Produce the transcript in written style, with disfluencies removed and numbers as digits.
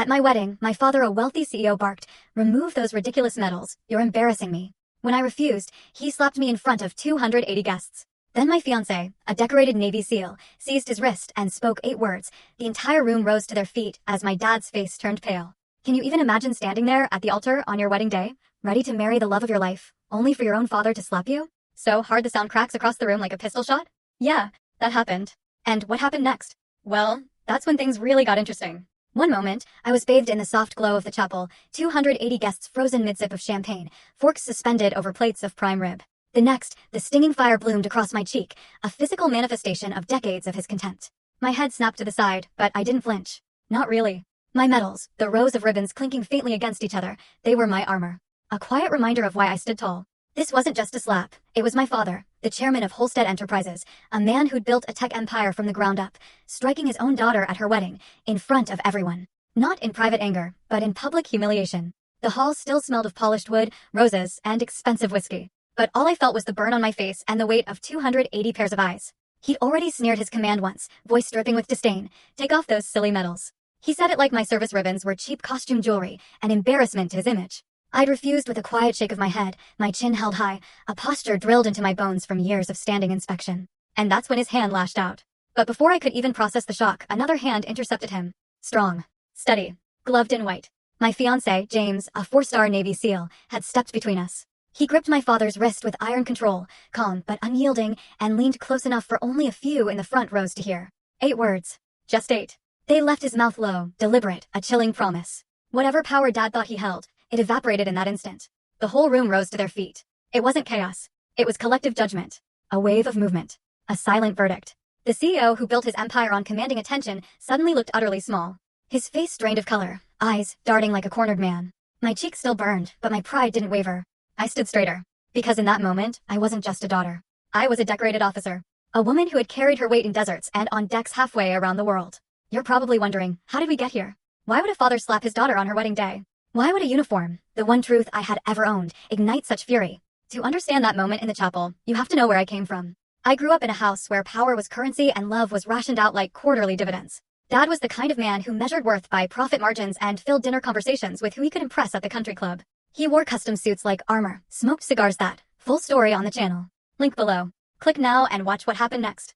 At my wedding, my father, a wealthy CEO, barked, "Remove those ridiculous medals, you're embarrassing me." When I refused, he slapped me in front of 280 guests. Then my fiancé, a decorated Navy SEAL, seized his wrist and spoke 8 words. The entire room rose to their feet as my dad's face turned pale. Can you even imagine standing there at the altar on your wedding day, ready to marry the love of your life, only for your own father to slap you? So hard the sound cracks across the room like a pistol shot? Yeah, that happened. And what happened next? Well, that's when things really got interesting. One moment, I was bathed in the soft glow of the chapel, 280 guests frozen mid-sip of champagne, forks suspended over plates of prime rib. The next, the stinging fire bloomed across my cheek, a physical manifestation of decades of his contempt. My head snapped to the side, but I didn't flinch. Not really. My medals, the rows of ribbons clinking faintly against each other, they were my armor. A quiet reminder of why I stood tall. This wasn't just a slap. It was my father, the chairman of Holstead Enterprises, a man who'd built a tech empire from the ground up, striking his own daughter at her wedding, in front of everyone. Not in private anger, but in public humiliation. The hall still smelled of polished wood, roses, and expensive whiskey. But all I felt was the burn on my face and the weight of 280 pairs of eyes. He'd already sneered his command once, voice dripping with disdain. "Take off those silly medals." He said it like my service ribbons were cheap costume jewelry, an embarrassment to his image. I'd refused with a quiet shake of my head, my chin held high, a posture drilled into my bones from years of standing inspection. And that's when his hand lashed out. But before I could even process the shock, another hand intercepted him. Strong. Steady. Gloved in white. My fiancé, James, a 4-star Navy SEAL, had stepped between us. He gripped my father's wrist with iron control, calm but unyielding, and leaned close enough for only a few in the front rows to hear. 8 words. Just 8. They left his mouth low, deliberate, a chilling promise. Whatever power Dad thought he held, it evaporated in that instant. The whole room rose to their feet. It wasn't chaos. It was collective judgment. A wave of movement. A silent verdict. The CEO who built his empire on commanding attention suddenly looked utterly small. His face strained of color, eyes darting like a cornered man. My cheeks still burned, but my pride didn't waver. I stood straighter. Because in that moment, I wasn't just a daughter. I was a decorated officer. A woman who had carried her weight in deserts and on decks halfway around the world. You're probably wondering, how did we get here? Why would a father slap his daughter on her wedding day? Why would a uniform, the one truth I had ever owned, ignite such fury? To understand that moment in the chapel, you have to know where I came from. I grew up in a house where power was currency and love was rationed out like quarterly dividends. Dad was the kind of man who measured worth by profit margins and filled dinner conversations with who he could impress at the country club. He wore custom suits like armor, smoked cigars that. Full story on the channel. Link below. Click now and watch what happened next.